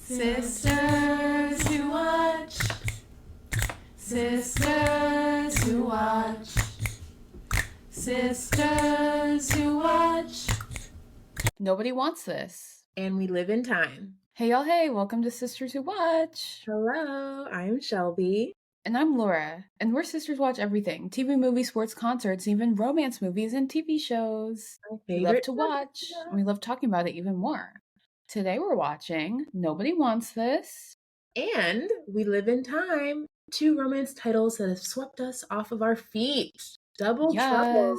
Sisters who watch. Sisters who watch. Sisters who watch. Nobody wants this. And we live in time. Hey, y'all, hey, welcome to Sisters Who Watch. Hello, I'm Shelby. And I'm Laura. And we're Sisters Watch everything. TV, movies, sports, concerts, even romance movies and TV shows. We love to watch, and we love talking about it even more. Today we're watching Nobody Wants This. And we live in time. 2 romance titles that have swept us off of our feet. Double trouble.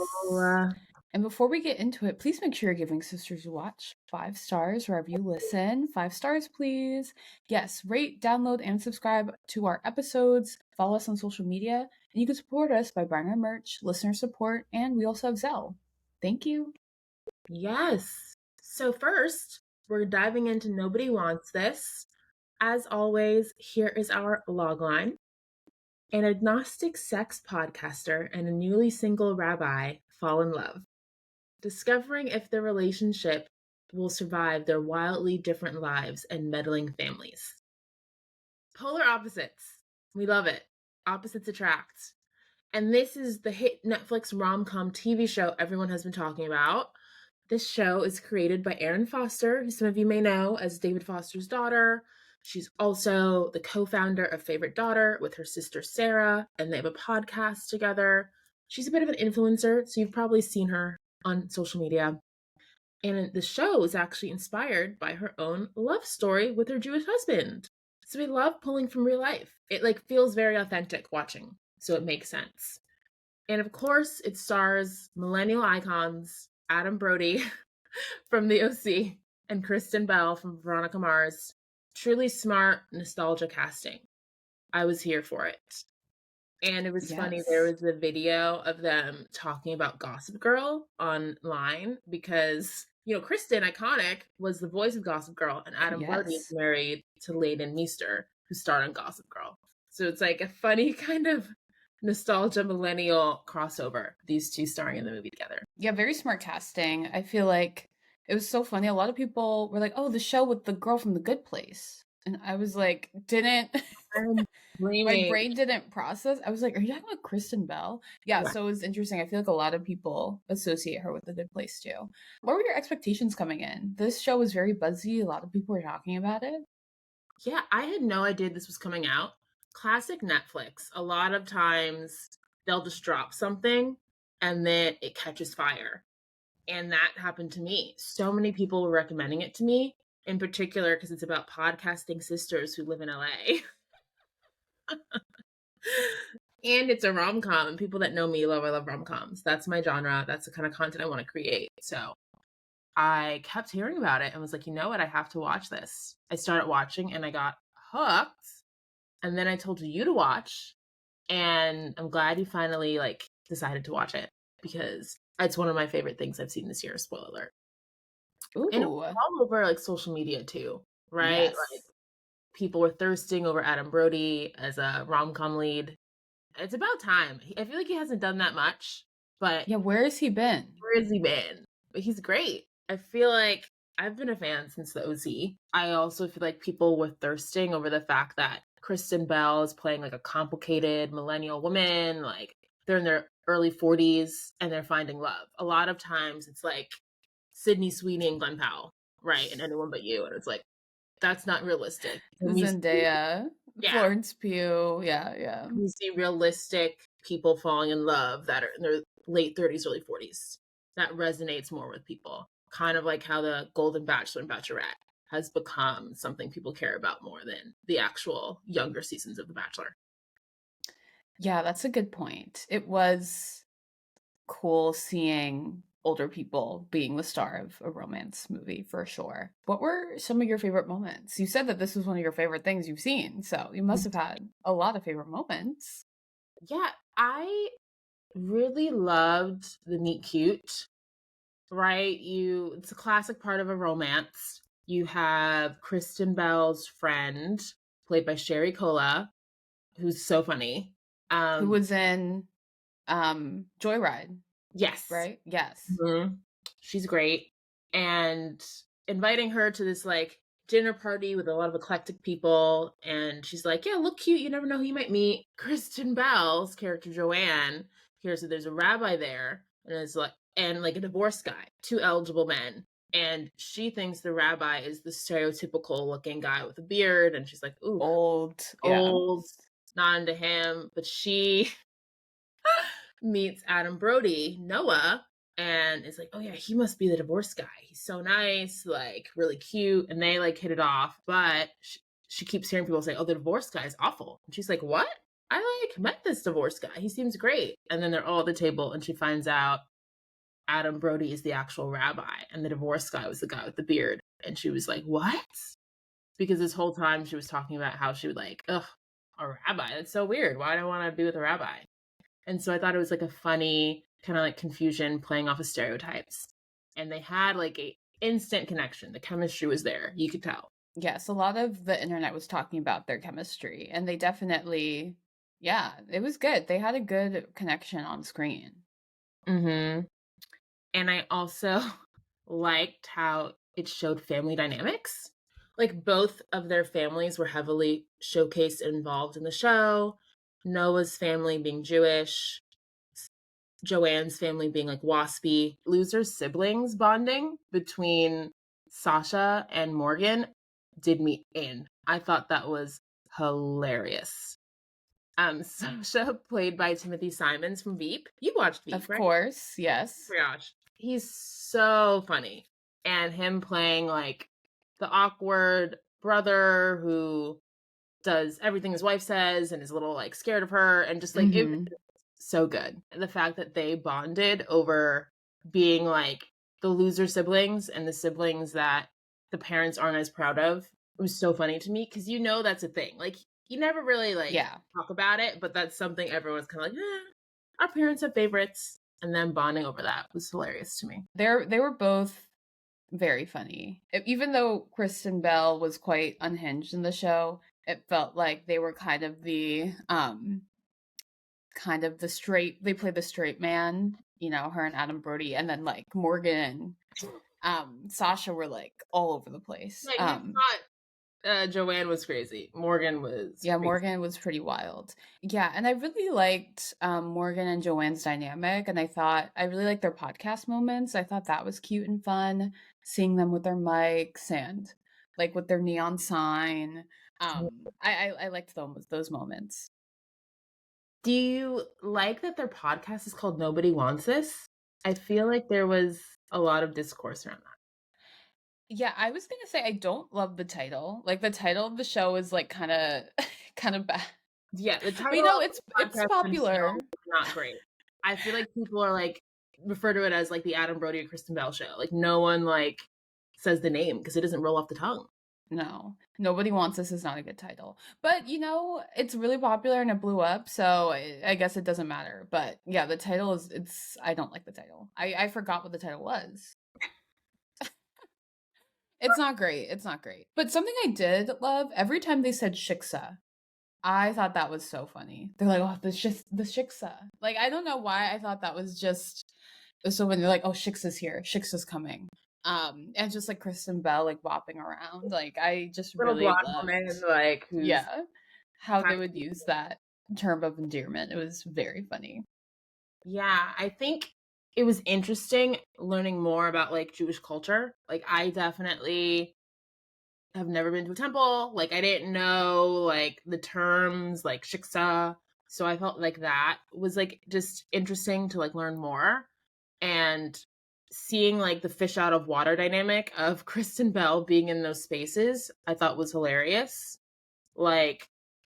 And before we get into it, please make sure you're giving Sisters Who Watch 5 stars wherever you listen. 5 stars, please. Yes, rate, download, and subscribe to our episodes. Follow us on social media. And you can support us by buying our merch, listener support, and we also have Zelle. Thank you. Yes. So first, we're diving into Nobody Wants This. As always, here is our logline. An agnostic sex podcaster and a newly single rabbi fall in love, discovering if their relationship will survive their wildly different lives and meddling families. Polar opposites. We love it. Opposites attract. And this is the hit Netflix RomCom TV show everyone has been talking about. This show is created by Erin Foster, who some of you may know as David Foster's daughter. She's also the co-founder of Favorite Daughter with her sister Sarah, and they have a podcast together. She's a bit of an influencer, so you've probably seen her on social media. And the show is actually inspired by her own love story with her Jewish husband. So we love pulling from real life. It feels very authentic watching, so it makes sense. And of course, it stars millennial icons Adam Brody from The OC and Kristen Bell from Veronica Mars. Truly smart nostalgia casting. I was here for it. And it was funny, there was a video of them talking about Gossip Girl online because, Kristen, iconic, was the voice of Gossip Girl, and Adam Brody is married to Layden Meester, who starred on Gossip Girl. So it's like a funny kind of nostalgia millennial crossover, these two starring in the movie together. Yeah, very smart casting. I feel like it was so funny. A lot of people were like, oh, the show with the girl from The Good Place. And I was like, my brain didn't process. I was like, are you talking about Kristen Bell? Yeah, so it was interesting. I feel like a lot of people associate her with The Good Place too. What were your expectations coming in? This show was very buzzy. A lot of people were talking about it. Yeah, I had no idea this was coming out. Classic Netflix. A lot of times they'll just drop something and then it catches fire. And that happened to me. So many people were recommending it to me, in particular because it's about podcasting sisters who live in LA. And it's a rom-com, and people that know me I love rom-coms. That's my genre. That's the kind of content I want to create. So I kept hearing about it and was like, you know what? I have to watch this. I started watching and I got hooked. And then I told you to watch. And I'm glad you finally decided to watch it because it's one of my favorite things I've seen this year. Spoiler alert. Ooh. And it was all over social media too, right? Yes. People were thirsting over Adam Brody as a rom-com lead. It's about time. I feel like he hasn't done that much, but yeah, where has he been? But he's great. I feel like I've been a fan since the OC. I also feel like people were thirsting over the fact that Kristen Bell is playing a complicated millennial woman. They're in their early 40s and they're finding love. A lot of times it's Sydney Sweeney and Glenn Powell, right? And Anyone But You. And it's that's not realistic. Zendaya, Florence Pugh. Yeah. You see realistic people falling in love that are in their late 30s, early 40s. That resonates more with people. Kind of like how the Golden Bachelor and Bachelorette has become something people care about more than the actual younger seasons of The Bachelor. Yeah, that's a good point. It was cool seeing older people being the star of a romance movie for sure. What were some of your favorite moments? You said that this was one of your favorite things you've seen, so you must have had a lot of favorite moments. Yeah, I really loved the meet cute, right? It's a classic part of a romance. You have Kristen Bell's friend, played by Sherry Cola, who's so funny. Who was in Joyride. Yes. Right? Yes. Mm-hmm. She's great. And inviting her to this dinner party with a lot of eclectic people, and she's like, yeah, look cute, you never know who you might meet. Kristen Bell's character Joanne hears that there's a rabbi there, and it's like, and like a divorced guy, two eligible men, and she thinks the rabbi is the stereotypical looking guy with a beard, and she's like, ooh, Old. Yeah. old, not into him. But she meets Adam Brody, Noah, and is like, oh yeah, he must be the divorced guy. He's so nice, like really cute, and they like hit it off. But she keeps hearing people say, oh, the divorced guy is awful, and she's like, what? I like met this divorced guy. He seems great. And then they're all at the table, and she finds out Adam Brody is the actual rabbi, and the divorced guy was the guy with the beard. And she was like, what? Because this whole time she was talking about how she would like, ugh, a rabbi. That's so weird. Why do I want to be with a rabbi? And so I thought it was like a funny kind of like confusion playing off of stereotypes. And they had like a instant connection. The chemistry was there. You could tell. Yes, a lot of the internet was talking about their chemistry, and they definitely, yeah, it was good. They had a good connection on screen. Mm-hmm. And I also liked how it showed family dynamics. Like both of their families were heavily showcased and involved in the show. Noah's family being Jewish, Joanne's family being like waspy. Loser siblings bonding between Sasha and Morgan did me in. I thought that was hilarious. Sasha, played by Timothy Simons from Veep. You watched Veep, Of right? course, yes. Oh my gosh. He's so funny. And him playing like the awkward brother who does everything his wife says and is a little like scared of her, and just like it was Mm-hmm. so good. And the fact that they bonded over being like the loser siblings and the siblings that the parents aren't as proud of, it was so funny to me, because you know that's a thing. Like you never really like Yeah. talk about it, but that's something everyone's kind of like, our parents have favorites, and then bonding over that was hilarious to me. They were both very funny. Even though Kristen Bell was quite unhinged in the show, it felt like they were kind of the straight, they played the straight man, you know, her and Adam Brody, and then like Morgan and Sasha were like all over the place. Yeah, you thought Joanne was crazy. Morgan was Yeah, crazy. Morgan was pretty wild. Yeah, and I really liked Morgan and Joanne's dynamic, and I really liked their podcast moments. I thought that was cute and fun, seeing them with their mics and like with their neon sign. I liked those moments. Do you like that their podcast is called Nobody Wants This? I feel like there was a lot of discourse around that. Yeah, I was gonna say I don't love the title. Like the title of the show is like kind of kind of bad. Yeah, the But you title know, of it's the it's podcast themselves popular. is not great. I feel like people are like refer to it as like the Adam Brody or Kristen Bell show. Like no one like says the name because it doesn't roll off the tongue. No, Nobody Wants This is not a good title. But, you know, it's really popular and it blew up, so I guess it doesn't matter. But yeah, the title I don't like the title. I forgot what the title was. It's not great. It's not great. But something I did love, every time they said Shiksa, I thought that was so funny. They're like, oh, the Shiksa. Like, I don't know why I thought that was just so when they're like, oh, Shiksa's here, Shiksa's coming. And just like Kristen Bell like bopping around. Like I just Little really blonde loved, woman like who's yeah, how they would use that term of endearment. It was very funny. yeah, I think it was interesting learning more about like Jewish culture. Like I definitely have never been to a temple. Like I didn't know like the terms like shiksa. So I felt like that was like just interesting to like learn more. And seeing like the fish out of water dynamic of Kristen Bell being in those spaces, I thought was hilarious. Like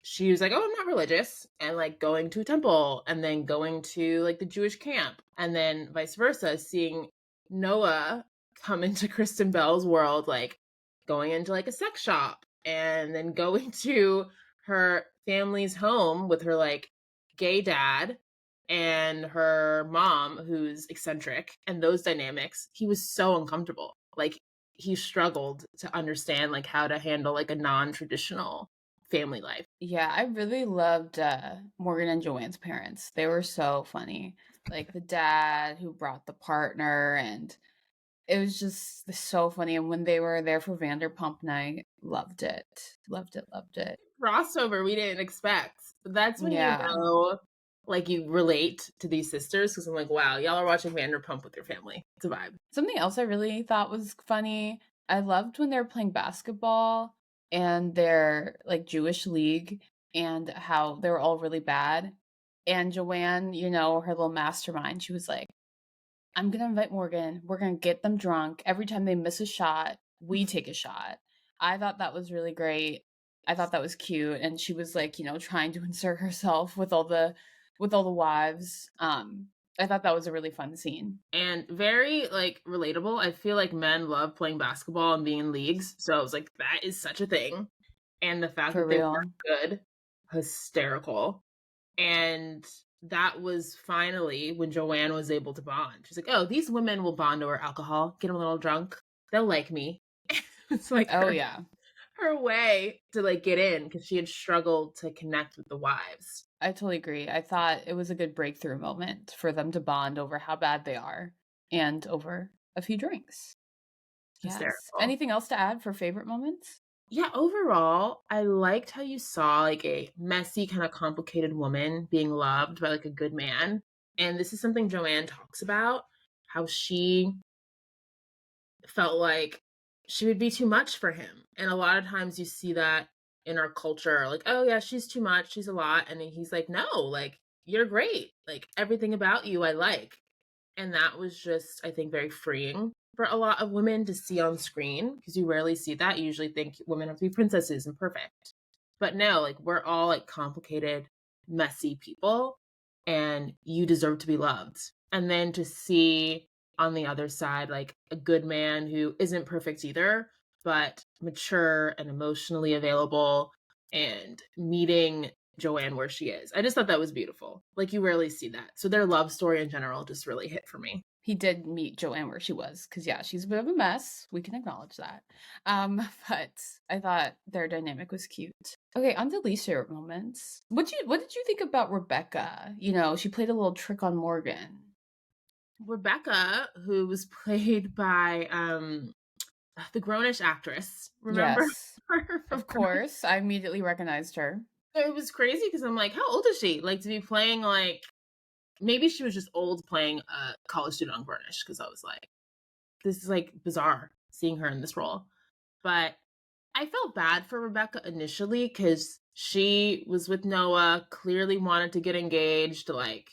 she was like, "Oh, I'm not religious," and like going to a temple and then going to like the Jewish camp, and then vice versa, seeing Noah come into Kristen Bell's world, like going into like a sex shop and then going to her family's home with her like gay dad and her mom who's eccentric, and those dynamics. He was so uncomfortable. Like he struggled to understand like how to handle like a non-traditional family life. Yeah, I really loved Morgan and Joanne's parents. They were so funny. Like the dad who brought the partner, and It was just so funny. And when they were there for Vanderpump Night, loved it. Loved it, loved it. Crossover we didn't expect. But that's when you Yeah. know, like, you relate to these sisters because I'm like, wow, y'all are watching Vanderpump with your family. It's a vibe. Something else I really thought was funny, I loved when they were playing basketball and their like Jewish league and how they were all really bad. And Joanne, you know, her little mastermind, she was like, I'm gonna invite Morgan. We're gonna get them drunk. Every time they miss a shot, we take a shot. I thought that was really great. I thought that was cute. And she was like, you know, trying to insert herself with all the wives. I thought that was a really fun scene. And very like relatable. I feel like men love playing basketball and being in leagues. So I was like, that is such a thing. And the fact For that they real. were good, hysterical. And that was finally when Joanne was able to bond. She's like, oh, these women will bond over alcohol, get them a little drunk. They'll like me. It's like Oh yeah. her way to like get in because she had struggled to connect with the wives. I totally agree. I thought it was a good breakthrough moment for them to bond over how bad they are and over a few drinks. Yes. Hysterical. Anything else to add for favorite moments? Yeah, overall, I liked how you saw like a messy, kind of complicated woman being loved by like a good man. And this is something Joanne talks about, how she felt like she would be too much for him. And a lot of times you see that in our culture, like, oh yeah, she's too much, she's a lot. And then he's like, no, like, you're great. Like, everything about you I like. And that was just, I think, very freeing for a lot of women to see on screen because you rarely see that. You usually think women have to be princesses and perfect. But no, like, we're all like complicated, messy people, and you deserve to be loved. And then to see on the other side, like a good man who isn't perfect either, but mature and emotionally available and meeting Joanne where she is. I just thought that was beautiful. Like, you rarely see that. So their love story in general just really hit for me. He did meet Joanne where she was, because yeah, she's a bit of a mess. We can acknowledge that. But I thought their dynamic was cute. Okay, on to least favorite moments. What did you think about Rebecca? You know, she played a little trick on Morgan. Rebecca, who was played by the grownish actress, remember Yes, her from of course. I immediately recognized her. It was crazy because I'm like, how old is she? Like, to be playing like, maybe she was just old playing a college student on Grownish because I was like, this is like bizarre seeing her in this role. But I felt bad for Rebecca initially because she was with Noah, clearly wanted to get engaged, like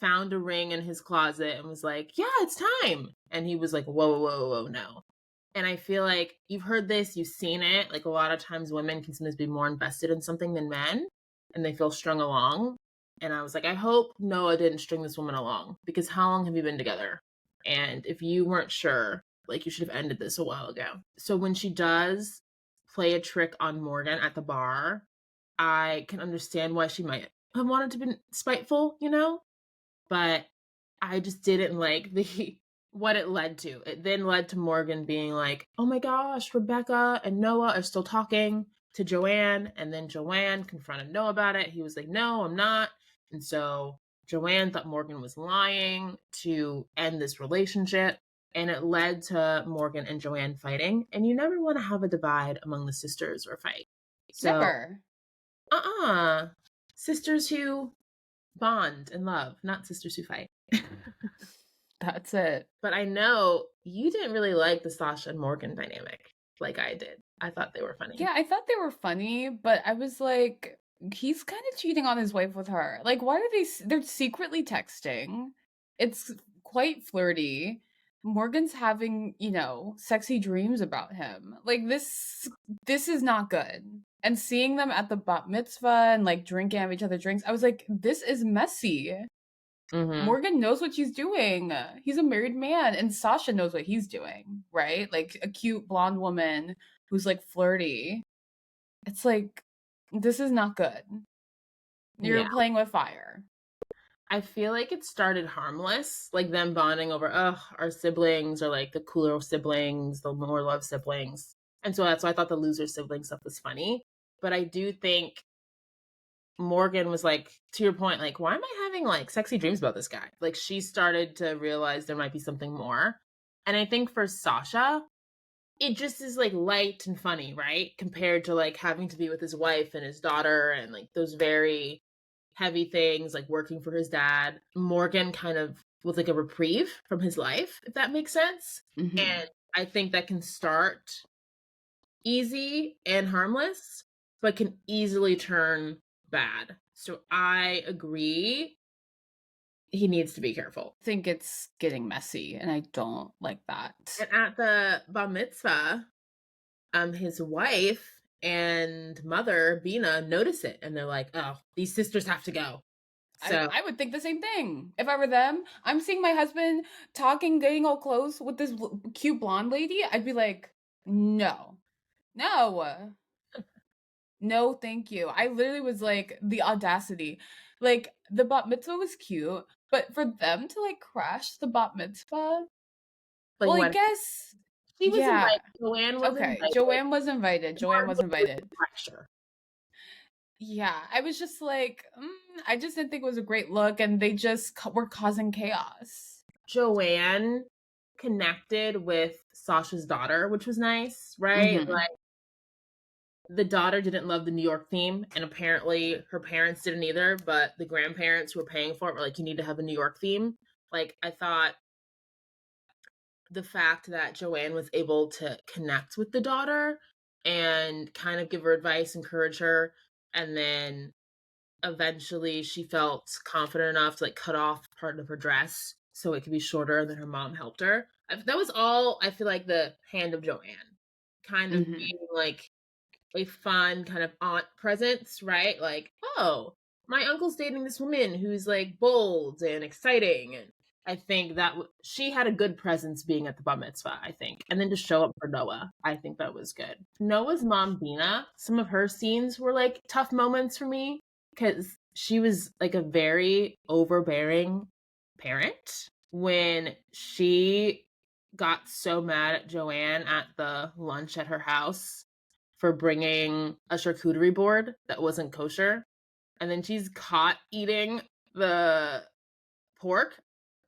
found a ring in his closet and was like, yeah, it's time. And he was like, whoa, whoa, whoa, no. And I feel like you've heard this, you've seen it. Like, a lot of times women can sometimes be more invested in something than men and they feel strung along. And I was like, I hope Noah didn't string this woman along because how long have you been together? And if you weren't sure, like, you should have ended this a while ago. So when she does play a trick on Morgan at the bar, I can understand why she might have wanted to be spiteful, you know? But I just didn't like the what it led to. It then led to Morgan being like, "Oh my gosh, Rebecca and Noah are still talking to Joanne," and then Joanne confronted Noah about it. He was like, "No, I'm not." And so Joanne thought Morgan was lying to end this relationship, and it led to Morgan and Joanne fighting. And you never want to have a divide among the sisters or fight. So, Never. sisters who bond and love, not sisters who fight. That's it. But I know you didn't really like the Sasha and Morgan dynamic like I did. I thought they were funny. Yeah, I thought they were funny, but I was like, he's kind of cheating on his wife with her. Like, why are they're secretly texting. It's quite flirty. Morgan's having, you know, sexy dreams about him. Like, this is not good. And seeing them at the bat mitzvah and like drinking out of each other's drinks, I was like, this is messy. Mm-hmm. Morgan knows what she's doing. He's a married man, and Sasha knows what he's doing, right? Like a cute blonde woman who's like flirty. It's like, this is not good. You're Yeah. playing with fire. I feel like it started harmless, like them bonding over, our siblings are like the cooler siblings, the more loved siblings. And so that's why I thought the loser sibling stuff was funny. But I do think Morgan was like, to your point, like, why am I having like sexy dreams about this guy? Like, she started to realize there might be something more. And I think for Sasha, it just is like light and funny, right? Compared to like having to be with his wife and his daughter and like those very heavy things, like working for his dad. Morgan kind of was like a reprieve from his life, if that makes sense. Mm-hmm. And I think that can start easy and harmless, but can easily turn bad. So I agree. He needs to be careful. I think it's getting messy, and I don't like that. And at the bar mitzvah, his wife and mother, Bina, notice it and they're like, oh, these sisters have to go. So I would think the same thing. If I were them, I'm seeing my husband talking, getting all close with this cute blonde lady. I'd be like, no, no, no, thank you. I literally was like, the audacity. Like, the bat mitzvah was cute, but for them to like crash the bat mitzvah, like well, I when guess, she was yeah. invited, Joanne was Okay, invited. Joanne was invited. Joanne was invited. Pressure. Yeah, I was just like, I just didn't think it was a great look, and they just were causing chaos. Joanne connected with Sasha's daughter, which was nice, right? Mm-hmm. Like the daughter didn't love the New York theme, and apparently her parents didn't either, but the grandparents who were paying for it were like, you need to have a New York theme. Like I thought the fact that Joanne was able to connect with the daughter and kind of give her advice, encourage her, and then eventually she felt confident enough to like cut off part of her dress so it could be shorter, and then her mom helped her. That was all I feel like the hand of Joanne kind of Mm-hmm. being like a fun kind of aunt presence, right? Like, oh, my uncle's dating this woman who's like bold and exciting. And I think that she had a good presence being at the bar mitzvah, I think. And then to show up for Noah, I think that was good. Noah's mom, Bina, some of her scenes were like tough moments for me because she was like a very overbearing parent when she got so mad at Joanne at the lunch at her house for bringing a charcuterie board that wasn't kosher. And then she's caught eating the pork.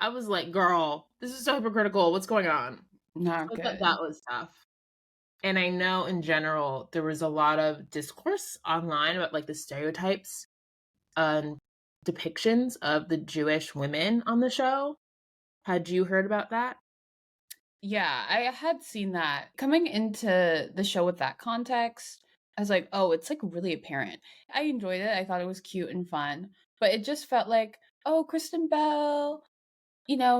I was like, girl, this is so hypocritical. What's going on? Not I thought good. that was tough. And I know in general, there was a lot of discourse online about like the stereotypes and depictions of the Jewish women on the show. Had you heard about that? Yeah, I had seen that. Coming into the show with that context, I was like, oh, it's like really apparent. I enjoyed it. I thought it was cute and fun, but it just felt like, oh, Kristen Bell,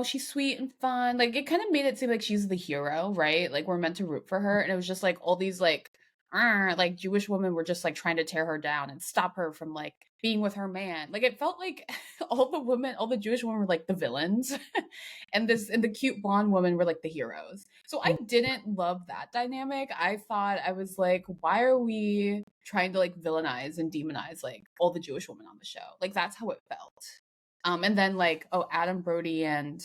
she's sweet and fun. Like it kind of made it seem like she's the hero, right? Like we're meant to root for her. And it was just like all these like Jewish women were just like trying to tear her down and stop her from like being with her man. Like it felt like all the Jewish women were like the villains. And the cute blonde woman were like the heroes. So I didn't love that dynamic. I thought I was like, why are we trying to like villainize and demonize like all the Jewish women on the show? Like that's how it felt. And then like, oh, Adam Brody and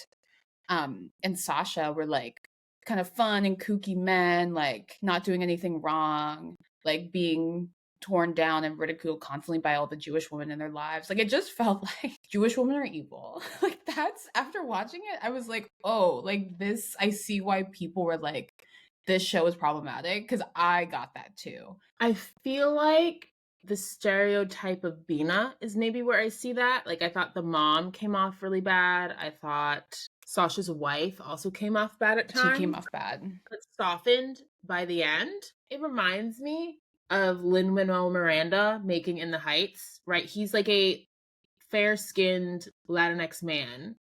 Sasha were like kind of fun and kooky men, like not doing anything wrong, like being torn down and ridiculed constantly by all the Jewish women in their lives. Like it just felt like Jewish women are evil. Like that's after watching it, I was like, oh, like this, I see why people were like, this show is problematic because I got that too. I feel like the stereotype of Bina is maybe where I see that. Like, I thought the mom came off really bad. I thought Sasha's wife also came off bad at She times, came off bad. but softened by the end. It reminds me of Lin-Manuel Miranda making In the Heights, right? He's like a fair-skinned Latinx man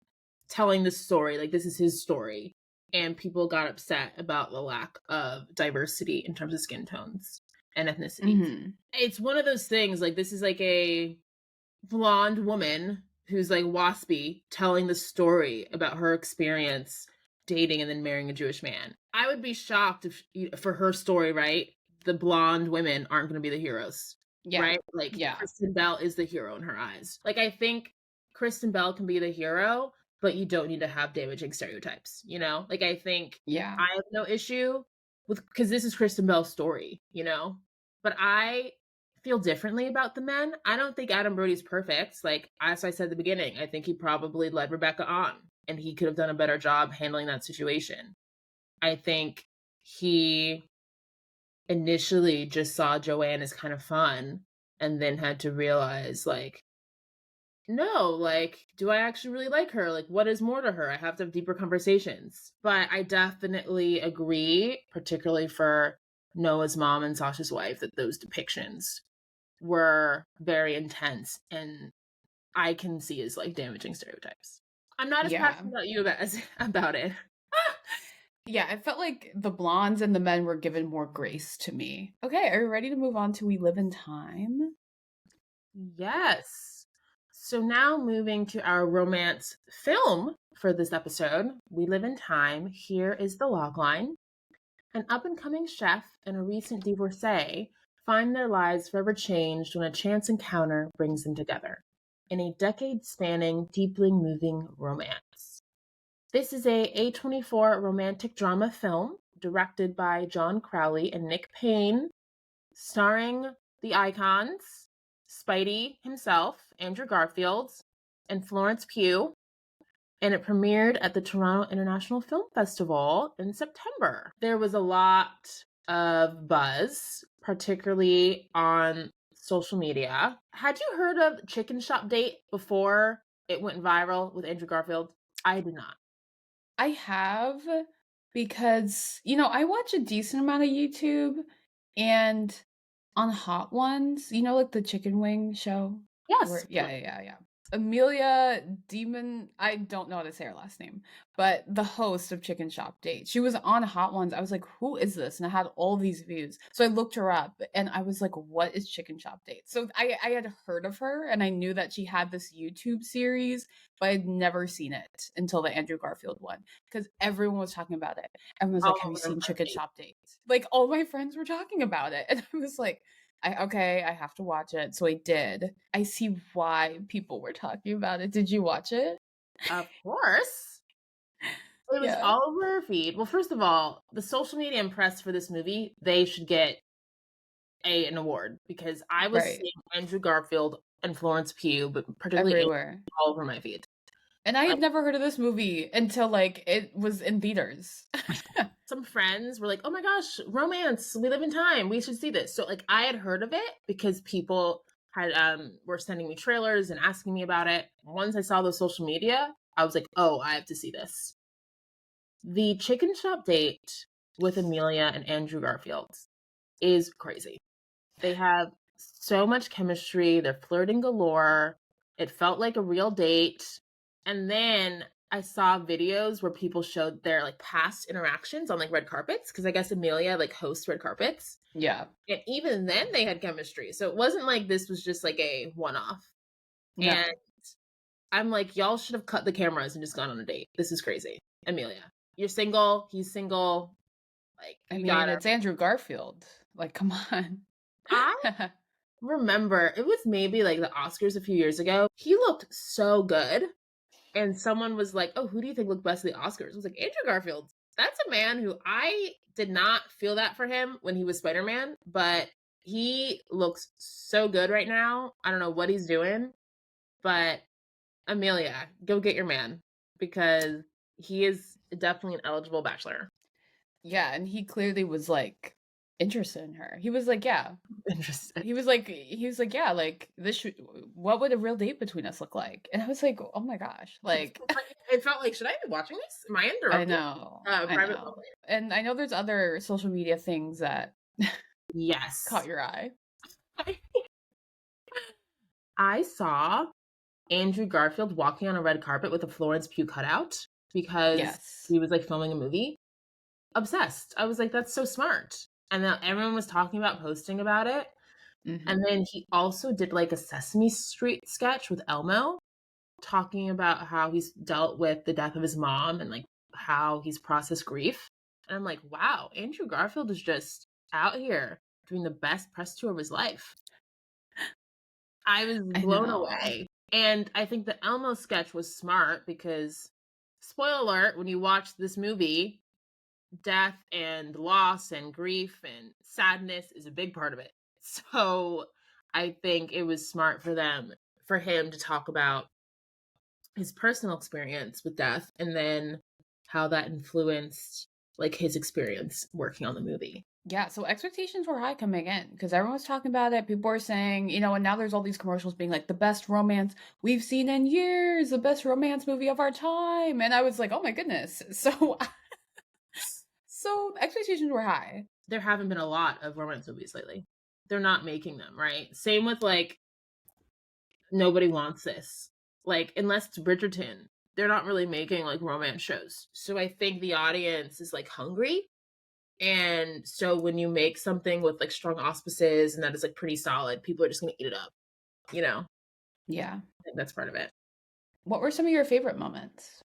telling the story. Like, this is his story. And people got upset about the lack of diversity in terms of skin tones and ethnicity. Mm-hmm. It's one of those things, like this is like a blonde woman who's like waspy telling the story about her experience dating and then marrying a Jewish man. I would be shocked if for her story, right, the blonde women aren't going to be the heroes. Yeah. Right? Like yeah. Kristen Bell is the hero in her eyes. Like I think Kristen Bell can be the hero, but you don't need to have damaging stereotypes, you know? Like I think Yeah. I have no issue with, because this is Kristen Bell's story, you know? But I feel differently about the men. I don't think Adam Brody's perfect. Like, as I said at the beginning, I think he probably led Rebecca on and he could have done a better job handling that situation. I think he initially just saw Joanne as kind of fun and then had to realize, like, no, like, do I actually really like her? Like, what is more to her? I have to have deeper conversations. But I definitely agree, particularly for Noah's mom and Sasha's wife, that those depictions were very intense and I can see as like damaging stereotypes. I'm not as Yeah. passionate about you about it. Yeah, it felt like the blondes and the men were given more grace to me. Okay, are you ready to move on to We Live in Time? Yes. So now moving to our romance film for this episode, We Live in Time. Here is the logline. An up-and-coming chef and a recent divorcee find their lives forever changed when a chance encounter brings them together in a decade-spanning, deeply moving romance. This is a A24 romantic drama film directed by John Crowley and Nick Payne, starring the icons, Spidey himself, Andrew Garfield, and Florence Pugh, and it premiered at the Toronto International Film Festival in September. There was a lot of buzz, particularly on social media. Had you heard of Chicken Shop Date before it went viral with Andrew Garfield? I did not. I have because, you know, I watch a decent amount of YouTube and on Hot Ones, you know, like the chicken wing show? Yes. Where yeah. Amelia I don't know how to say her last name, but the host of Chicken Shop Date. She was on Hot Ones. I was like, who is this? And I had all these views. So I looked her up and I was like, what is Chicken Shop Date? So I had heard of her and I knew that she had this YouTube series, but I'd never seen it until the Andrew Garfield one because everyone was talking about it. Everyone was like, All have you over seen my Chicken feed. Shop Date? Like all my friends were talking about it. And I was like, I have to watch it. So I did. I see why people were talking about it. Did you watch it? Of course. It was Yeah. all over her feed. Well, first of all, the social media and press for this movie, they should get an award because I was Right. seeing Andrew Garfield and Florence Pugh, but particularly Andrew, Everywhere. all over my feed. And I Like, had never heard of this movie until like it was in theaters. some friends were like, "Oh my gosh, romance! We live in time. We should see this." So like, I had heard of it because people had were sending me trailers and asking me about it. Once I saw the social media, I was like, "Oh, I have to see this." The Chicken Shop Date with Amelia and Andrew Garfield is crazy. They have so much chemistry. They're flirting galore. It felt like a real date. And then I saw videos where people showed their like past interactions on like red carpets because I guess Amelia like hosts red carpets. Yeah. And even then they had chemistry. So it wasn't like this was just like a one-off. And No. I'm like, y'all should have cut the cameras and just gone on a date. This is crazy. Amelia, you're single, he's single. Like, I you mean, gotta. it's Andrew Garfield. Like, come on. I remember it was maybe like the Oscars a few years ago. He looked so good. And someone was like, "Oh, who do you think looked best at the Oscars?" I was like, "Andrew Garfield." That's a man who I did not feel that for him when he was Spider-Man, but he looks so good right now. I don't know what he's doing, but Amelia, go get your man because he is definitely an eligible bachelor. Yeah, and he clearly was like interested in her. He was like, yeah. Interesting. He was like, yeah, like this should, what would a real date between us look like? And I was like, oh my gosh, like It felt like, should I be watching this? Am I I interrupted? know, I Private know. moment. And I know there's other social media things that caught Yes. your eye. I saw Andrew Garfield walking on a red carpet with a Florence Pugh cutout because Yes. he was like filming a movie. Obsessed. I was like, that's so smart. And then everyone was talking about posting about it. And Hmm. then he also did like a Sesame Street sketch with Elmo talking about how he's dealt with the death of his mom and like how he's processed grief. And I'm like, wow, Andrew Garfield is just out here doing the best press tour of his life. I was I blown know. away. And I think the Elmo sketch was smart because, spoiler alert, when you watch this movie, death and loss and grief and sadness is a big part of it. So I think it was smart for him to talk about his personal experience with death and then how that influenced like his experience working on the movie. Yeah, so expectations were high coming in because everyone was talking about it. People were saying, you know, and now there's all these commercials being like the best romance we've seen in years, the best romance movie of our time. And I was like, oh my goodness. So expectations were high. There haven't been a lot of romance movies lately. They're not making them, right? Same with like Nobody Wants This. Like, unless it's Bridgerton, they're not really making like romance shows. So I think the audience is like hungry. And so when you make something with like strong auspices and that is like pretty solid, people are just gonna eat it up. You know? Yeah. I think that's part of it. What were some of your favorite moments?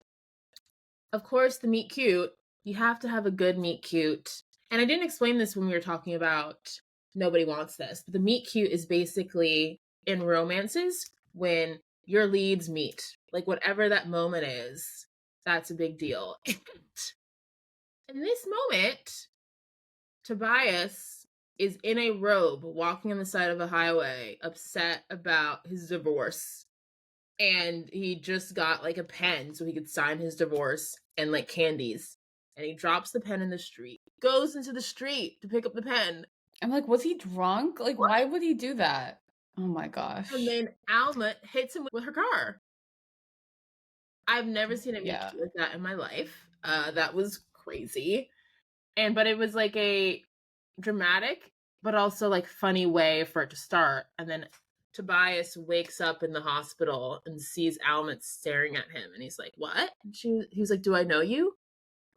Of course, the meet cute. You have to have a good meet cute. And I didn't explain this when we were talking about Nobody Wants This, but the meet cute is basically in romances when your leads meet. Like whatever that moment is, that's a big deal. In this moment, Tobias is in a robe walking on the side of a highway, upset about his divorce. And he just got like a pen so he could sign his divorce and like candies. And he drops the pen in the street, goes into the street to pick up the pen. I'm like, was he drunk? Like, What? why would he do that? Oh my And gosh. then Alma hits him with her car. I've never seen a meet Yeah. cute like that in my life. That was crazy. But it was like a dramatic, but also like funny way for it to start. And then Tobias wakes up in the hospital and sees Alma staring at him, and he's like, "What?" And he was like, "Do I know you?"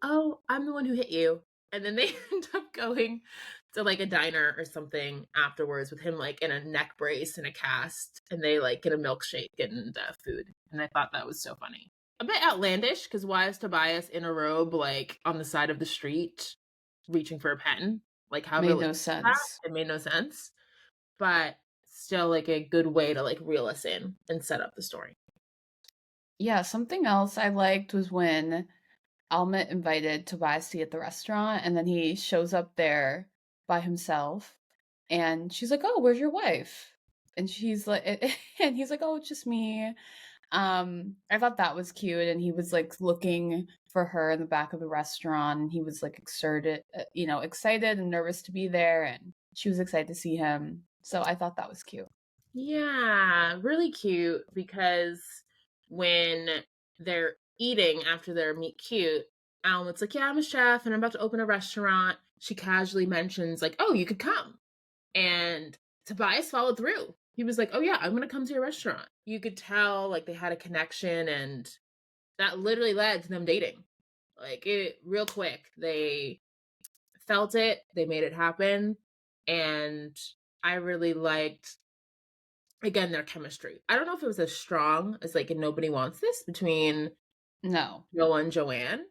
"Oh, I'm the one who hit you." And then they end up going to like a diner or something afterwards with him like in a neck brace and a cast, and they like get a milkshake and food. And I thought that was so funny. A bit outlandish because why is Tobias in a robe like on the side of the street reaching for a pen? Like how Made realistic no is that? sense. It made no sense, but still like a good way to like reel us in and set up the story. Yeah, something else I liked was when Alma invited Tobias to eat at the restaurant, and then he shows up there by himself, and she's like, "Oh, where's your wife?" And she's like, and he's like, "Oh, it's just me." I thought that was cute, and he was like looking for her in the back of the restaurant, and he was like excited and nervous to be there, and she was excited to see him. So I thought that was cute. Yeah, really cute because when they're eating after their meet cute, Alma's like, "Yeah, I'm a chef and I'm about to open a restaurant." She casually mentions, like, "Oh, you could come." And Tobias followed through. He was like, "Oh, yeah, I'm going to come to your restaurant." You could tell, like, they had a connection, and that literally led to them dating. Like, it real quick. They felt it, they made it happen. And I really liked again their chemistry. I don't know if it was as strong as like in Nobody Wants This between No, Noah and Joanne,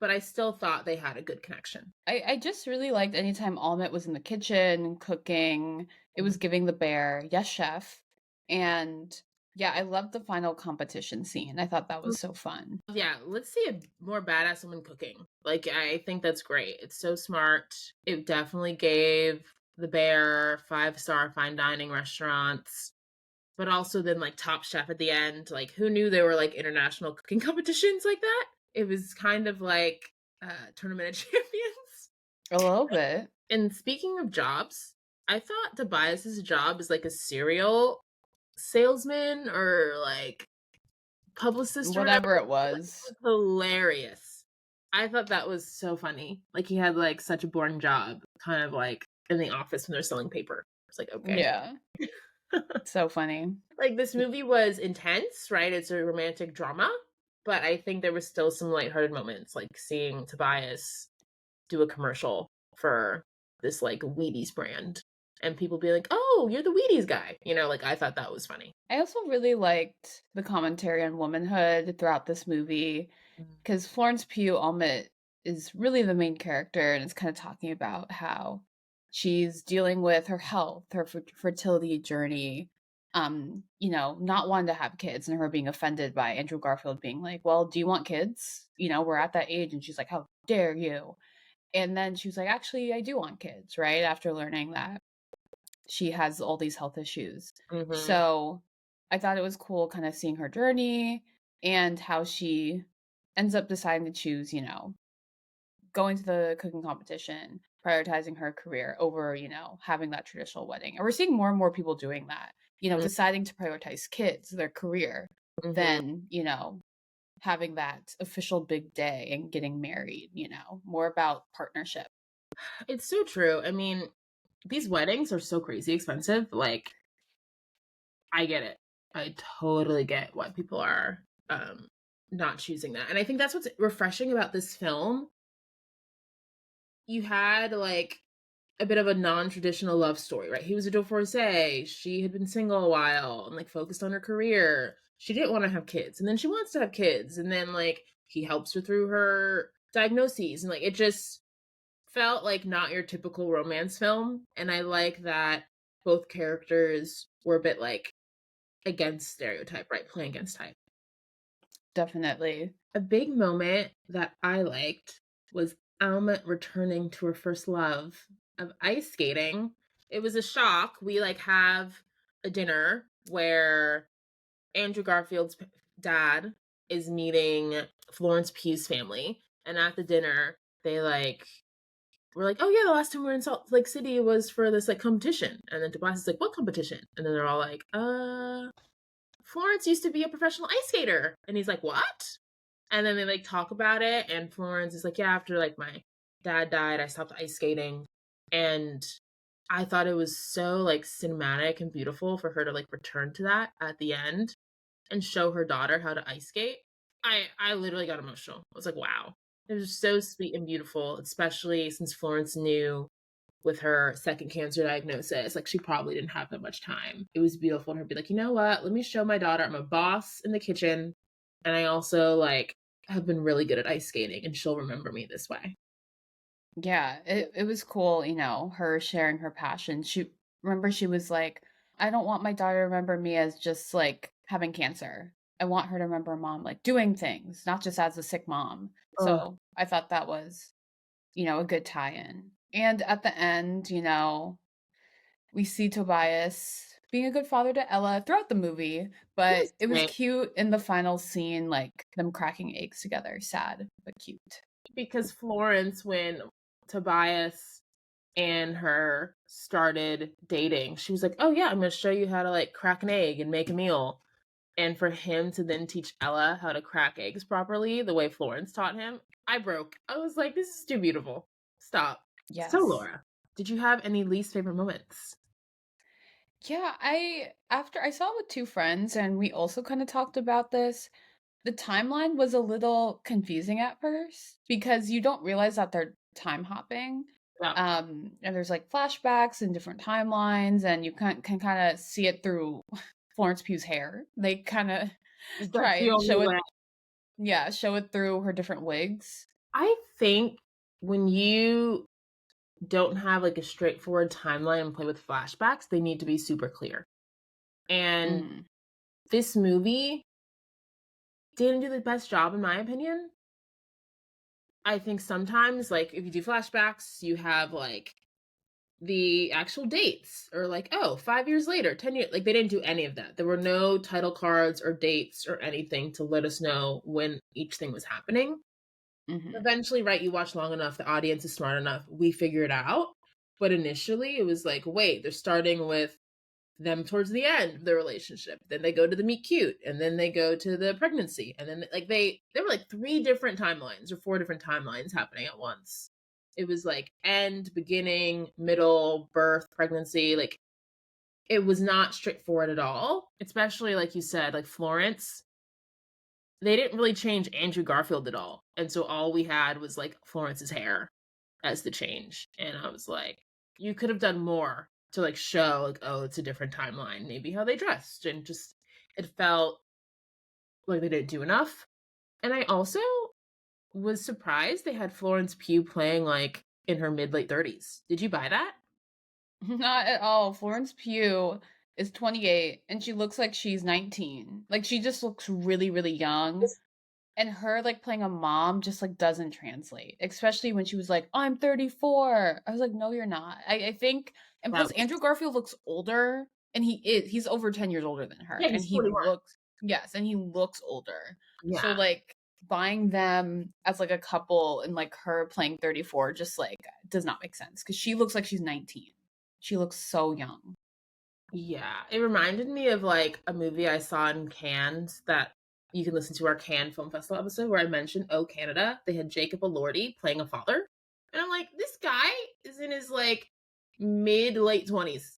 but I still thought they had a good connection. I just really liked anytime Almut was in the kitchen cooking. It was giving the bear, yes, chef. And yeah, I loved the final competition scene. I thought that was so fun. Yeah, let's see a more badass woman cooking. Like I think that's great. It's so smart. It definitely gave the bear 5-star fine dining restaurants, but also then like Top Chef at the end. Like who knew there were like international cooking competitions like that? It was kind of like Tournament of Champions. A little bit. And speaking of jobs, I thought Tobias's job is like a cereal salesman or like publicist or whatever. Whatever it Like, was. it was hilarious. I thought that was so funny. Like he had like such a boring job, kind of like in the office when they're selling paper. It's like, okay. Yeah. So funny. Like this movie was intense, right? It's a romantic drama, but I think there was still some lighthearted moments, like seeing Tobias do a commercial for this like Wheaties brand and people be like, "Oh, you're the Wheaties guy." You know, like I thought that was funny. I also really liked the commentary on womanhood throughout this movie because Florence Pugh Almut is really the main character, and it's kind of talking about how she's dealing with her health, her fertility journey, not wanting to have kids, and her being offended by Andrew Garfield being like, "Well, do you want kids? We're at that age," and she's like, "How dare you?" And then she was like, "Actually, I do want kids," right after learning that she has all these health issues. Mm-hmm. So I thought it was cool kind of seeing her journey and how she ends up deciding to choose, going to the cooking competition, prioritizing her career over, having that traditional wedding. And we're seeing more and more people doing that, deciding to prioritize kids, their career, Mm-hmm. than, having that official big day and getting married, more about partnership. It's so true. I mean, these weddings are so crazy expensive. Like, I get it. I totally get why people are not choosing that. And I think that's what's refreshing about this film. You had like a bit of a non-traditional love story, right? He was a divorcee. She had been single a while and like focused on her career. She didn't want to have kids, and then she wants to have kids, and then like he helps her through her diagnoses, and like it just felt like not your typical romance film. And I like that both characters were a bit like against stereotype, right? Playing against type. Definitely. A big moment that I liked was Alma returning to her first love of ice skating. It was a shock. We like have a dinner where Andrew Garfield's dad is meeting Florence Pugh's family, and at the dinner they like we're like, oh yeah, the last time we were in Salt Lake City was for this like competition, and then Tobias is like, what competition? And then they're all like, Florence used to be a professional ice skater, and he's like, what? And then they like talk about it, and Florence is like, yeah, after like my dad died, I stopped ice skating. And I thought it was so like cinematic and beautiful for her to like return to that at the end and show her daughter how to ice skate. I literally got emotional. I was like, wow. It was so sweet and beautiful, especially since Florence knew with her second cancer diagnosis, like she probably didn't have that much time. It was beautiful and her be like, you know what? Let me show my daughter I'm a boss in the kitchen, and I also like have been really good at ice skating, and she'll remember me this way. Yeah, it was cool, her sharing her passion. She was like, I don't want my daughter to remember me as just like having cancer. I want her to remember mom like doing things, not just as a sick mom. Oh, So I thought that was, a good tie-in. And at the end, we see Tobias being a good father to Ella throughout the movie, but he's it was great cute in the final scene, like them cracking eggs together. Sad, but cute. because Florence, when Tobias and her started dating, she was like, oh yeah, I'm gonna show you how to like crack an egg and make a meal. And for him to then teach Ella how to crack eggs properly, the way Florence taught him, I broke. I was like, this is too beautiful. Stop. So, Yes. Laura, did you have any least favorite moments? Yeah, after I saw it with two friends and we also kind of talked about this, the timeline was a little confusing at first because you don't realize that they're time hopping. Yeah. And there's like flashbacks and different timelines, and you can kind of see it through Florence Pugh's hair. They kind of try That's the and only show it, way. yeah, show it through her different wigs. I think when you don't have like a straightforward timeline and play with flashbacks, they need to be super clear. And Mm, this movie didn't do the best job, in my opinion. I think sometimes, like, if you do flashbacks, you have like the actual dates or like, oh, 5 years later, 10 years. Like, they didn't do any of that. There were no title cards or dates or anything to let us know when each thing was happening. hmm. Eventually, right, you watch long enough, the audience is smart enough, we figure it out. But initially, it was like, wait, they're starting with them towards the end of the relationship. Then they go to the meet cute, and then they go to the pregnancy, and then like there were like three different timelines or four different timelines happening at once. It was like end, beginning, middle, birth, pregnancy. Like it was not straightforward at all. Especially like you said, like Florence. They didn't really change Andrew Garfield at all, and so all we had was like Florence's hair as the change. And I was like, you could have done more to like show like, oh, it's a different timeline, maybe how they dressed, and just it felt like they didn't do enough. And I also was surprised they had Florence Pugh playing like in her mid late 30s. Did you buy that? Not at all. Florence Pugh is 28 and she looks like she's 19. Like she just looks really, really young. And her like playing a mom just like doesn't translate, especially when she was like, I'm 34. I was like, no, you're not. I think, and Yeah, plus Andrew Garfield looks older, and he's over 10 years older than her, yeah, and he's he 41. looks, yes, and he looks older. So Yeah, like buying them as like a couple and like her playing 34 just like does not make sense because she looks like she's 19. She looks so young. Yeah, it reminded me of like a movie I saw in Cannes that you can listen to our Cannes Film Festival episode where I mentioned Oh Canada. They had Jacob Elordi playing a father. And I'm like, this guy is in his like mid late 20s.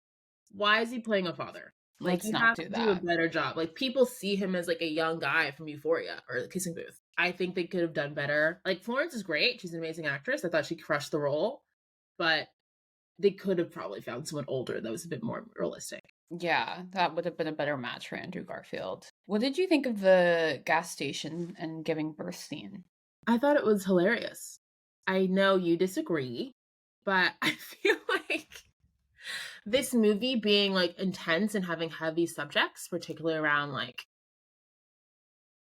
Why is he playing a father? Like Let's you not have do to do a that. better job. Like people see him as like a young guy from Euphoria or the Kissing Booth. I think they could have done better. Like Florence is great. She's an amazing actress. I thought she crushed the role, but they could have probably found someone older that was a bit more realistic. Yeah, that would have been a better match for Andrew Garfield. What did you think of the gas station and giving birth scene? I thought it was hilarious. I know you disagree, but I feel like this movie being like intense and having heavy subjects, particularly around like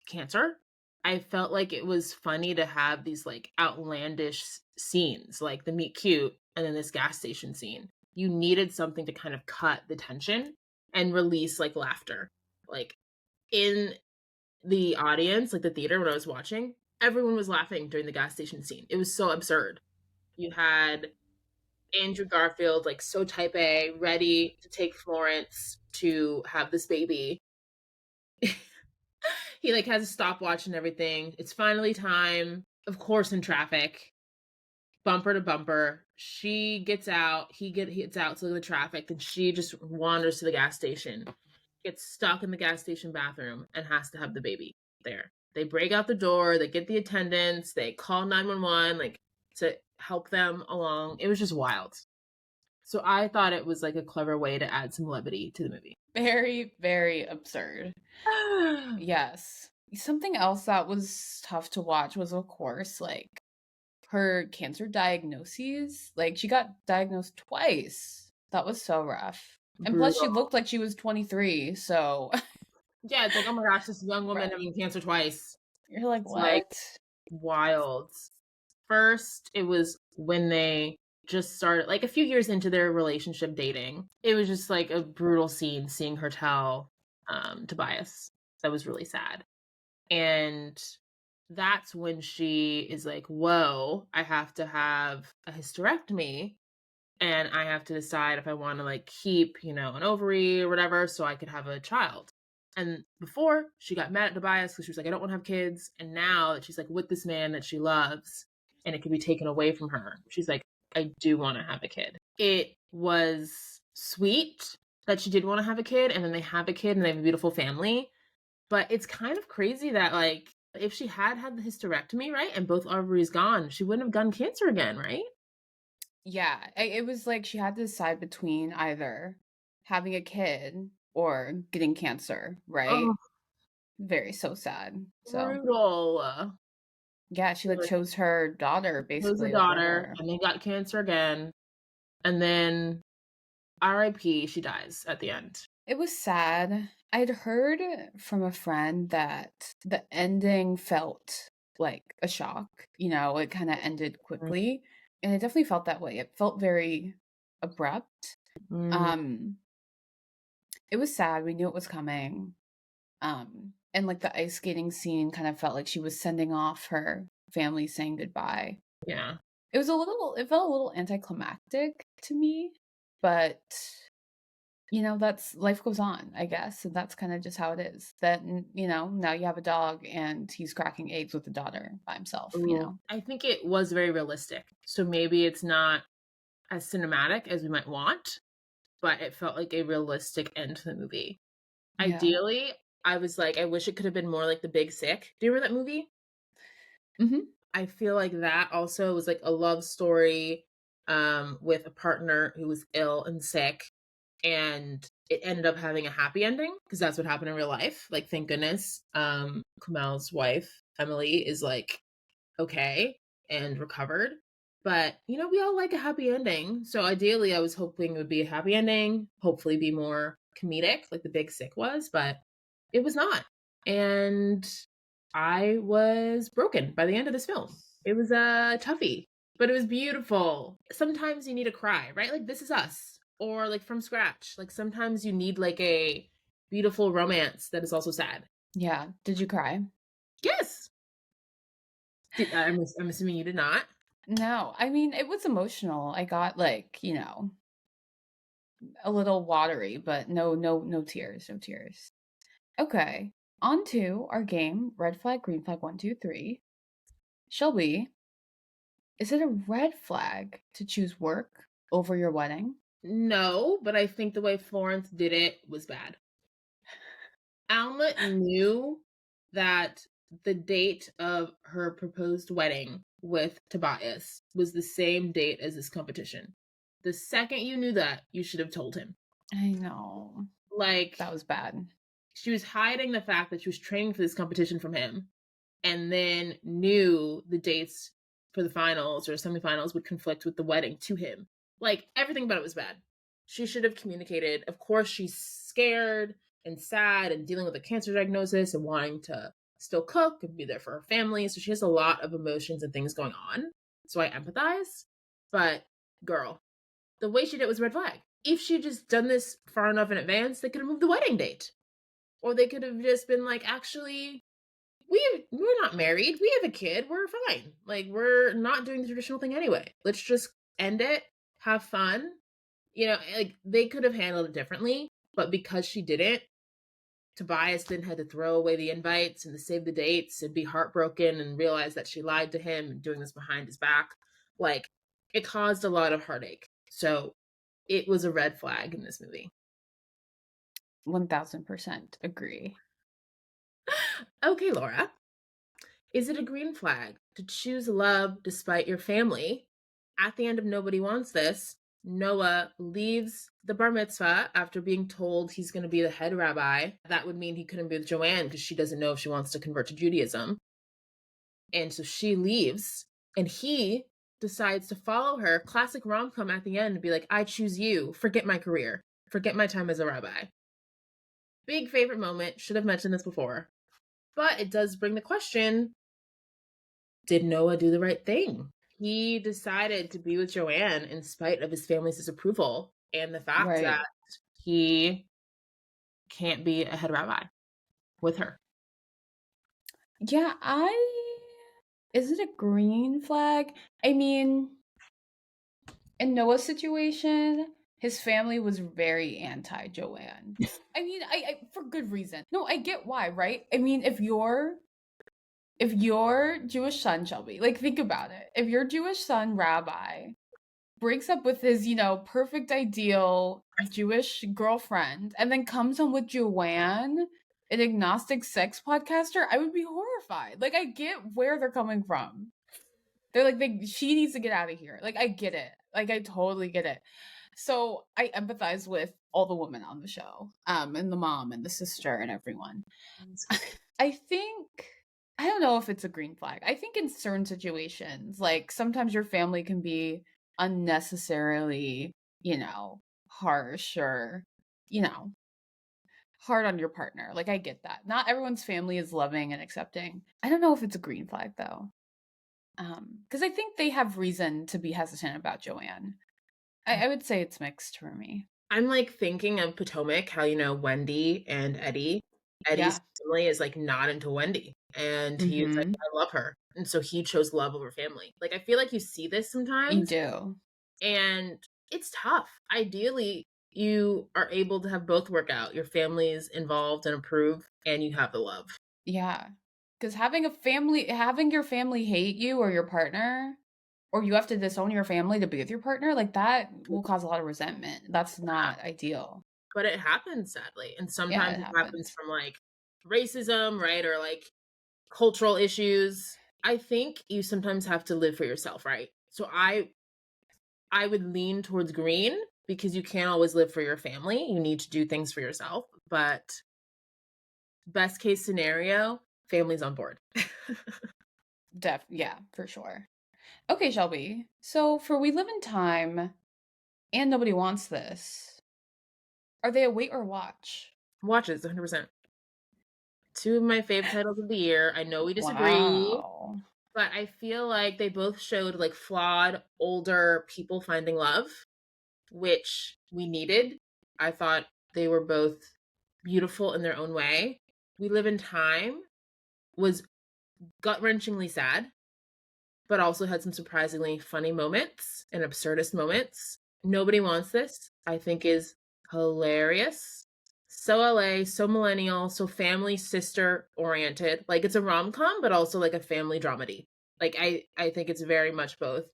cancer, I felt like it was funny to have these like outlandish scenes, like the meet cute and then this gas station scene. You needed something to kind of cut the tension and release like laughter. Like in the audience, like the theater when I was watching, everyone was laughing during the gas station scene. It was so absurd. You had Andrew Garfield, like so type A, ready to take Florence to have this baby. He like has a stopwatch and everything. It's finally time. Of course, in traffic, bumper to bumper. She gets out. Gets out to the traffic, and she just wanders to the gas station. Gets stuck in the gas station bathroom and has to have the baby there. They break out the door. They get the attendants. They call 911 like to help them along. It was just wild. So I thought it was like a clever way to add some levity to the movie. Very, very absurd. Yes. Something else that was tough to watch was, of course, like her cancer diagnoses. Like she got diagnosed twice. That was so rough. And plus, she Brutal. looked like she was 23. So, Yeah, it's like, oh my gosh, this young woman right. having cancer twice. You're like, It's like what? wild. First, it was when they just started, like a few years into their relationship dating. It was just like a brutal scene seeing her tell Tobias. That was really sad. And that's when she is like, whoa, I have to have a hysterectomy and I have to decide if I want to like keep, an ovary or whatever so I could have a child. And before she got mad at Tobias because she was like, I don't want to have kids. And now that she's like with this man that she loves and it could be taken away from her, she's like, I do want to have a kid. It was sweet that she did want to have a kid and then they have a kid and they have a beautiful family. But it's kind of crazy that like if she had had the hysterectomy, right, and both ovaries gone, she wouldn't have gotten cancer again, right? Yeah. It was like she had to decide between either having a kid or getting cancer, right? Oh, Very so sad. So, brutal. yeah, she like chose her daughter Was a basically over daughter, her. and then got cancer again, and then R.I.P. She dies at the end. It was sad. I'd heard from a friend that the ending felt like a shock. It kind of ended quickly, and it definitely felt that way. It felt very abrupt. Mm, Um, it was sad. We knew it was coming. And like the ice skating scene kind of felt like she was sending off her family saying goodbye. yeah. It felt a little anticlimactic to me, but that's life goes on, I guess. And that's kind of just how it is. That, now you have a dog and he's cracking eggs with a daughter by himself. Ooh, I think it was very realistic. So maybe it's not as cinematic as we might want, but it felt like a realistic end to the movie. Yeah. Ideally, I was like, I wish it could have been more like The Big Sick. Do you remember that movie? Hmm. I feel like that also was like a love story with a partner who was ill and sick, and it ended up having a happy ending because that's what happened in real life. Like, thank goodness, Kumail's wife Emily is like okay and recovered. But we all like a happy ending, so ideally, I was hoping it would be a happy ending. Hopefully, be more comedic, like The Big Sick was, but it was not. And I was broken by the end of this film. It was a toughie, but it was beautiful. Sometimes you need a cry, right? Like This Is Us or like From Scratch. Like sometimes you need like a beautiful romance that is also sad. Yeah. Did you cry? Yes. I'm assuming you did not. No, I mean, it was emotional. I got like, a little watery, but no tears, no tears. Okay, on to our game, red flag, green flag, 1, 2, 3. Shelby, is it a red flag to choose work over your wedding? No, but I think the way Florence did it was bad. Alma knew that the date of her proposed wedding with Tobias was the same date as this competition. The second you knew that, you should have told him. I know. Like, That was bad. she was hiding the fact that she was training for this competition from him and then knew the dates for the finals or semifinals would conflict with the wedding to him. Like, everything about it was bad. She should have communicated. Of course, she's scared and sad and dealing with a cancer diagnosis and wanting to still cook and be there for her family. So she has a lot of emotions and things going on. So I empathize. But girl, the way she did it was red flag. If she'd just done this far enough in advance, they could have moved the wedding date. Or they could have just been like, actually, we're not married. We have a kid. We're fine. Like, we're not doing the traditional thing anyway. Let's just end it, have fun. Like, they could have handled it differently, but because she didn't, Tobias then had to throw away the invites and to save the dates and be heartbroken and realize that she lied to him and doing this behind his back. Like, it caused a lot of heartache. So it was a red flag in this movie. 1000% agree. Okay, Laura. Is it a green flag to choose love despite your family? At the end of Nobody Wants This, Noah leaves the bar mitzvah after being told he's going to be the head rabbi. That would mean he couldn't be with Joanne because she doesn't know if she wants to convert to Judaism. And so she leaves, and he decides to follow her. Classic RomCom at the end and be like, I choose you. Forget my career. Forget my time as a rabbi. Big favorite moment. Should have mentioned this before. But it does bring the question, did Noah do the right thing? He decided to be with Joanne in spite of his family's disapproval and the fact that he can't be a head rabbi with her. Yeah, is it a green flag? I mean, in Noah's situation, his family was very anti Joanne. I mean, I for good reason. No, I get why, right? I mean, if your Jewish son, Shelby, like think about it. If your Jewish son, Rabbi, breaks up with his, perfect ideal Jewish girlfriend and then comes home with Joanne, an agnostic sex podcaster, I would be horrified. Like, I get where they're coming from. They're like, she needs to get out of here. Like, I get it. Like, I totally get it. So I empathize with all the women on the show, and the mom and the sister and everyone. I think, I don't know if it's a green flag. I think in certain situations, like sometimes your family can be unnecessarily, harsh or, hard on your partner. Like, I get that. Not everyone's family is loving and accepting. I don't know if it's a green flag though. Because I think they have reason to be hesitant about Joanne. I would say it's mixed for me. I'm like thinking of Potomac, how Wendy and Eddie. Eddie's Yeah. family is like not into Wendy. And he's like, I love her. And so he chose love over family. Like, I feel like you see this sometimes. You do. And it's tough. Ideally, you are able to have both work out. Your family is involved and approve, and you have the love. Yeah. Because having your family hate you or your partner, or you have to disown your family to be with your partner, like that will cause a lot of resentment. That's not ideal. But it happens, sadly. And Yeah, sometimes it it happens happens. from like racism, right? Or like cultural issues. I think you sometimes have to live for yourself, right? So I would lean towards green because you can't always live for your family. You need to do things for yourself. But best case scenario, family's on board. Yeah, for sure. Okay, Shelby. So for We Live in Time and Nobody Wants This, are they a wait or watch? Watches 100%. Two of my favorite titles of the year. I know we disagree, Wow. but I feel like they both showed like flawed older people finding love, which we needed. I thought they were both beautiful in their own way. We Live in Time was gut-wrenchingly sad. but also had some surprisingly funny moments and absurdist moments. Nobody Wants This, I think, is hilarious. So LA, so millennial, so family sister oriented. Like it's a rom-com, but also like a family dramedy. Like I think it's very much both.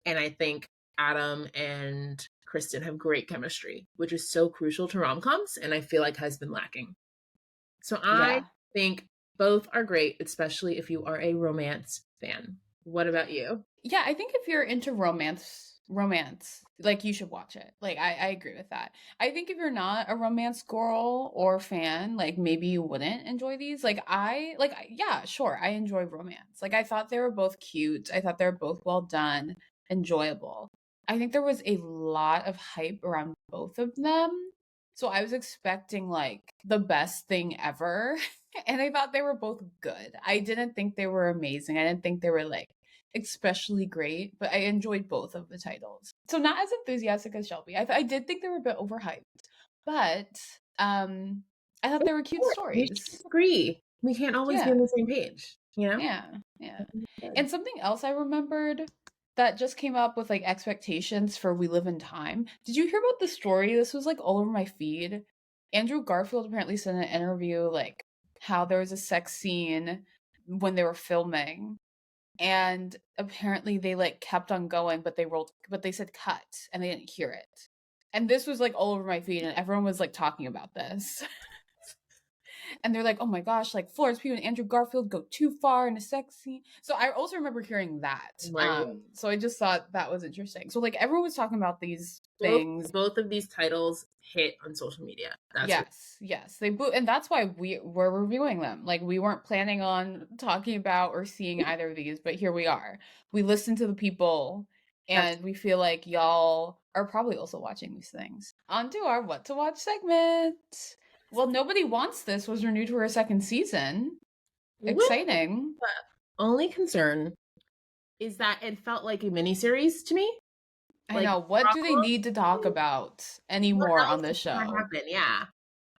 And I think Adam and Kristen have great chemistry, which is so crucial to rom-coms and I feel like has been lacking. So I Yeah. think both are great, especially if you are a romance fan. What about you? Yeah, I think if you're into romance, like you should watch it. Like I agree with that. I think if you're not a romance girl or fan, like maybe you wouldn't enjoy these. Yeah, sure, I enjoy romance. Like I thought they were both cute. I thought they were both well done, enjoyable. I think there was a lot of hype around both of them. So I was expecting like the best thing ever. And I thought they were both good. I didn't think they were amazing. I didn't think they were like especially great, but I enjoyed both of the titles. So not as enthusiastic as Shelby. I did think they were a bit overhyped, but I thought they were cute We should stories. disagree. We can't always be Yeah, on the same page, you know? yeah, yeah. And something else I remembered that just came up with like expectations for We Live in Time. Did you hear about the story? This was like all over my feed. Andrew Garfield apparently said in an interview like how there was a sex scene when they were filming and apparently they like kept on going but they said cut and they didn't hear it, and this was like all over my feed and everyone was like talking about this. And they're like, oh my gosh, like Florence Pugh and Andrew Garfield go too far in a sex scene. So I also remember hearing that. Right. So I just thought that was interesting. So like everyone was talking about these Both things. both of these titles hit on social media. That's what Yes, they boot, and that's why we're reviewing them. Like we weren't planning on talking about or seeing either of these, but here we are. We listened to the people, that's and we feel like y'all are probably also watching these things. On to our What to Watch segment. Well, Nobody Wants This was renewed for a second season. with Exciting. the only concern is that it felt like a miniseries to me. I Like know. What do they need to talk about what anymore on else this is gonna show? happen? Yeah.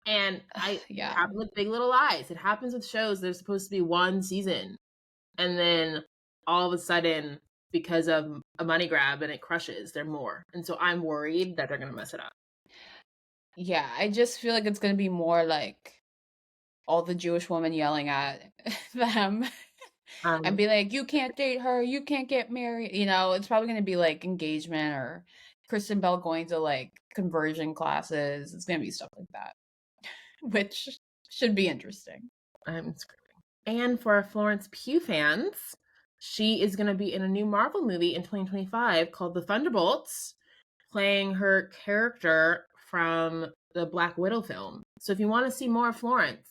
And it Yeah. happened with Big Little Lies. It happens with shows. There's supposed to be one season. And then all of a sudden, because of a money grab and it crushes, there are more. And so I'm worried that they're gonna mess it up. Yeah, I just feel like it's going to be more like all the Jewish women yelling at them and Um be like, you can't date her, you can't get married. You know, it's probably going to be like engagement or Kristen Bell going to like conversion classes. It's going to be stuff like that, which should be interesting. I'm screaming. And for our Florence Pugh fans, she is gonna be in a new Marvel movie in 2025 called The Thunderbolts, playing her character from the Black Widow film. So if you want to see more of Florence,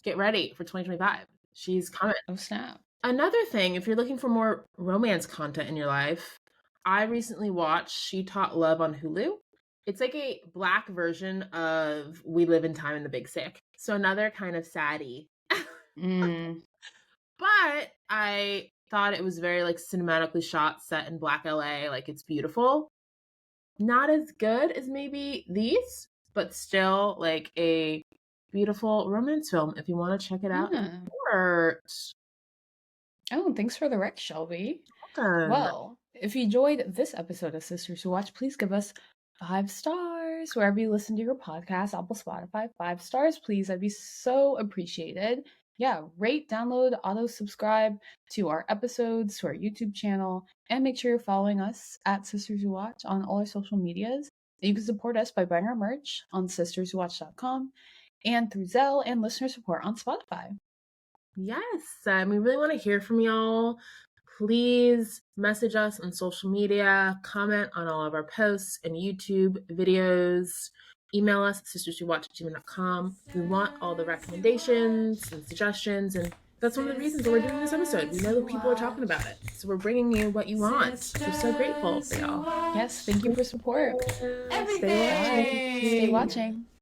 get ready for 2025. She's coming. Oh, snap. Another thing, if you're looking for more romance content in your life, I recently watched She Taught Love on Hulu. It's like a black version of We Live in Time and the Big Sick. So another kind of saddie. Mm. But I thought it was very like cinematically shot, set in black LA. Like it's beautiful. Not as good as maybe these, but still like a beautiful romance film if you want to check it out in Yeah. support. Oh, thanks for the rec, Shelby. Welcome. Well, if you enjoyed this episode of Sisters Who Watch, please give us 5 stars wherever you listen to your podcast, Apple, Spotify. 5 stars, please. I'd be so appreciated. Yeah, rate, download, auto subscribe to our episodes, to our YouTube channel, and make sure you're following us at Sisters Who Watch on all our social medias. You can support us by buying our merch on sisterswhowatch.com and through Zelle and listener support on Spotify. Yes, we really want to hear from y'all. Please message us on social media, comment on all of our posts and YouTube videos, email us at sisterswhowatch@gmail.com. We want all the recommendations and suggestions, and that's one of the reasons that we're doing this episode. We know that people are talking about it, so we're bringing you what you want. We're so grateful for y'all. Yes, thank you for support. Stay watching. Stay watching.